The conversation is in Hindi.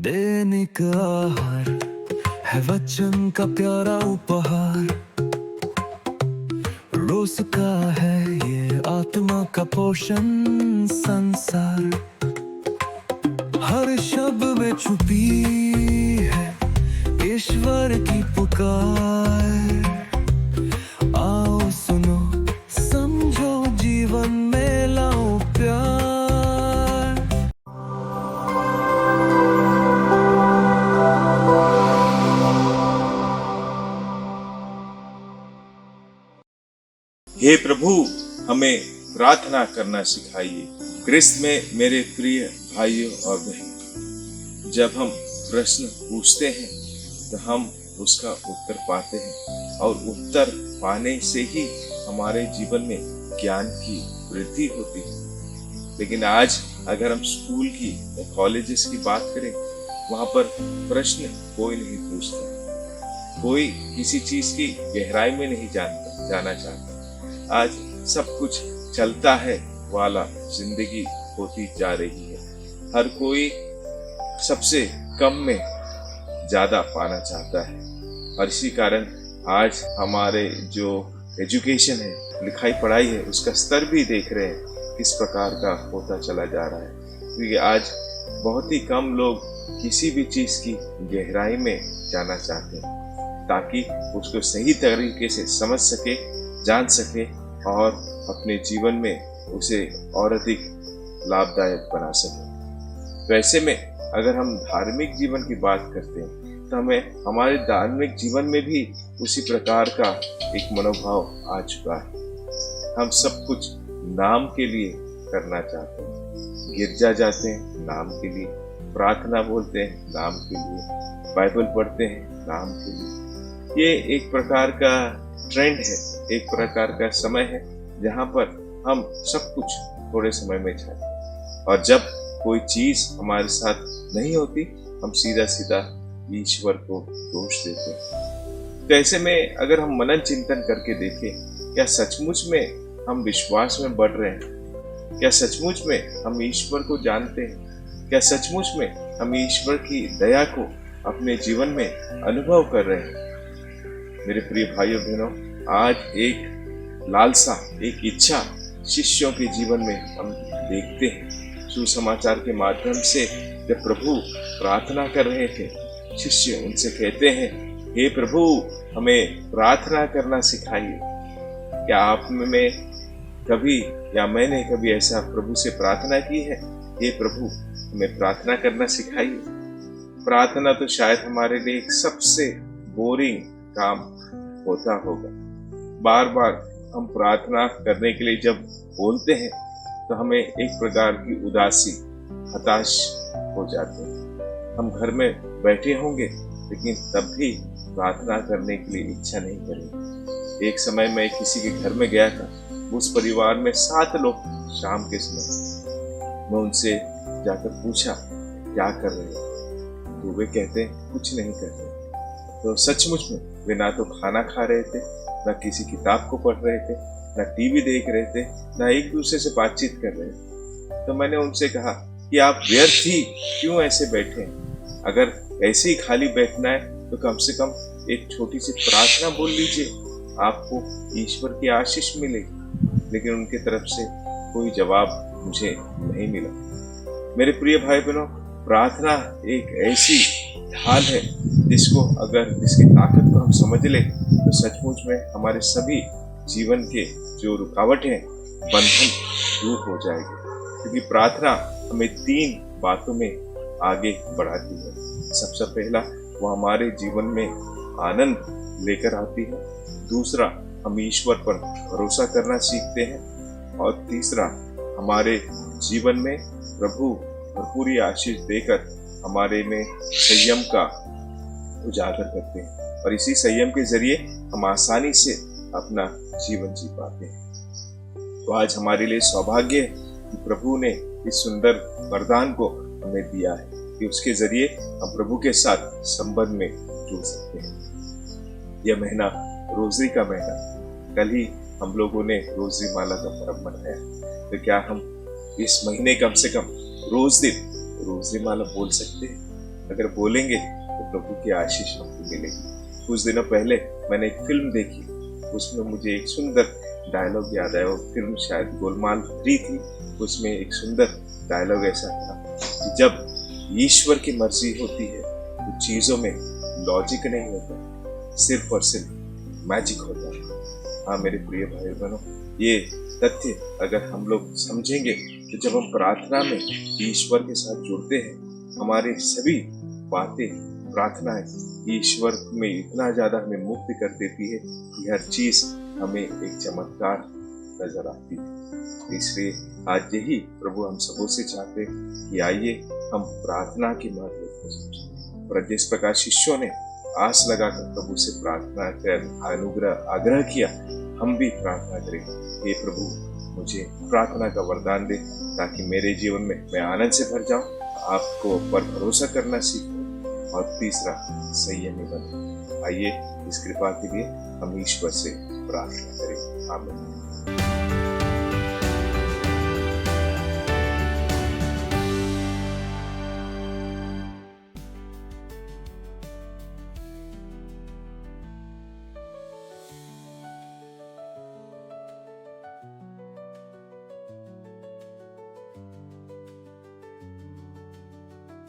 दैनिक आहार है वचन का प्यारा उपहार। रोज का है ये आत्मा का पोषण संसार। हर शब्द में छुपी है ईश्वर की पुकार। आओ सुनो समझो जीवन में लाओ प्यार। हे प्रभु, हमें प्रार्थना करना सिखाइए। क्रिस्त में मेरे प्रिय भाइयों और बहनों, जब हम प्रश्न पूछते हैं तो हम उसका उत्तर पाते हैं और उत्तर पाने से ही हमारे जीवन में ज्ञान की वृद्धि होती है। लेकिन आज अगर हम स्कूल की या कॉलेजेस की बात करें, वहां पर प्रश्न कोई नहीं पूछता, कोई किसी चीज की गहराई में नहीं जाना चाहता। आज सब कुछ चलता है वाला जिंदगी होती जा रही है। हर कोई सबसे कम में ज्यादा पाना चाहता है और इसी कारण आज हमारे जो एजुकेशन है, लिखाई पढ़ाई है, उसका स्तर भी देख रहे हैं किस प्रकार का होता चला जा रहा है। क्योंकि आज बहुत ही कम लोग किसी भी चीज की गहराई में जाना चाहते हैं ताकि उसको सही तरीके से समझ सके, जान सके और अपने जीवन में उसे और अधिक लाभदायक बना सके। वैसे में अगर हम धार्मिक जीवन की बात करते हैं तो हमें हमारे धार्मिक जीवन में भी उसी प्रकार का एक मनोभाव आ चुका है। हम सब कुछ नाम के लिए करना चाहते हैं। गिरजा जाते हैं नाम के लिए, प्रार्थना बोलते हैं नाम के लिए, बाइबल पढ़ते हैं नाम के लिए। ये एक प्रकार का ट्रेंड है, एक प्रकार का समय है जहां पर हम सब कुछ थोड़े समय में चाहते हैं और जब कोई चीज हमारे साथ नहीं होती हम सीधा सीधा ईश्वर को दोष देते हैं। तो ऐसे में अगर हम मनन चिंतन करके देखें, क्या सचमुच में हम विश्वास में बढ़ रहे हैं? क्या सचमुच में हम ईश्वर को जानते हैं? क्या सचमुच में हम ईश्वर की दया को अपने जीवन में अनुभव कर रहे हैं? मेरे प्रिय भाइयों बहनों, आज एक लालसा, एक इच्छा शिष्यों के जीवन में हम देखते हैं। सुसमाचार के माध्यम से जब प्रभु प्रार्थना कर रहे थे, शिष्य उनसे कहते हैं, हे प्रभु, हमें प्रार्थना करना सिखाइए। क्या आप में कभी या मैंने कभी ऐसा प्रभु से प्रार्थना की है, हे प्रभु हमें प्रार्थना करना सिखाइए? प्रार्थना तो शायद हमारे लिए एक सबसे बोरिंग काम होता होगा। बार बार हम प्रार्थना करने के लिए जब बोलते हैं तो हमें एक प्रकार की उदासी, हताश हो जाते हैं। हम घर में बैठे होंगे लेकिन तब भी प्रार्थना करने के लिए इच्छा नहीं करेंगे। एक समय मैं किसी के घर में गया था, उस परिवार में 7 लोग शाम के समय। मैं उनसे जाकर पूछा क्या कर रहे हैं, तो वे कहते हैं कुछ नहीं कर रहे। तो सचमुच में वे ना तो खाना खा रहे थे, ना किसी किताब को पढ़ रहे थे, ना टीवी देख रहे थे, ना एक दूसरे से बातचीत कर रहे थे। तो मैंने उनसे कहा कि आप व्यर्थ ही क्यों ऐसे बैठे हैं? अगर ऐसे ही खाली बैठना है तो कम से कम एक छोटी सी प्रार्थना बोल लीजिए, आपको ईश्वर की आशीष मिलेगी। लेकिन उनके तरफ से कोई जवाब मुझे नहीं मिला। मेरे प्रिय भाई बहनों, प्रार्थना एक ऐसी ढाल है जिसकी ताकत को हम समझ ले तो सचमुच में हमारे सभी जीवन के जो रुकावट हैं, बंधन दूर हो जाएंगे। क्योंकि प्रार्थना हमें 3 बातों में आगे बढ़ाती है। सबसे पहला, वो हमारे जीवन में आनंद लेकर आती है। दूसरा, हम ईश्वर पर भरोसा करना सीखते हैं और तीसरा, हमारे जीवन में प्रभु भरपूरी आशीष देकर हमारे में संयम का उजागर करते हैं और इसी संयम के जरिए हम आसानी से अपना जीवन जी पाते हैं। तो आज हमारे लिए सौभाग्य है कि प्रभु ने इस सुंदर वरदान को हमें दिया है कि उसके जरिए हम प्रभु के साथ संबंध में जुड़ सकते हैं। यह महीना रोजरी का महीना, कल ही हम लोगों ने रोजरी माला का पर्व मनाया। तो क्या हम इस महीने कम से कम रोज दिन रोजरी माला बोल सकते हैं? अगर बोलेंगे तो प्रभु की आशीष हमको मिलेगी। कुछ दिनों पहले मैंने एक फिल्म देखी, उसमें मुझे एक सुंदर डायलॉग याद आया। वो फिल्म शायद गोलमाल 3 थी। उसमें एक सुंदर डायलॉग ऐसा था कि जब ईश्वर की मर्जी होती है तो चीजों में लॉजिक नहीं होता, सिर्फ और सिर्फ मैजिक होता है। हाँ मेरे प्रिय भाई बहनों, ये तथ्य अगर हम लोग समझेंगे तो जब हम प्रार्थना में ईश्वर के साथ जुड़ते हैं, हमारे सभी बातें, प्रार्थनाएं ईश्वर में इतना ज्यादा हमें मुक्त कर देती है कि हर चीज हमें एक चमत्कार नजर आती है। इसलिए आज यही प्रभु हम सबों से चाहते हैं कि आइए हम प्रार्थना के महत्व को समझें। और जिस प्रकार शिष्यों ने आस लगाकर प्रभु से प्रार्थना कर आग्रह किया, हम भी प्रार्थना करें, हे प्रभु मुझे प्रार्थना का वरदान दे ताकि मेरे जीवन में मैं आनंद से भर जाऊं, आपको पर भरोसा करना सीखूं, और तीसरा संयमी बने। आइए इस कृपा के लिए हम ईश्वर से प्रार्थना करें। आमीन।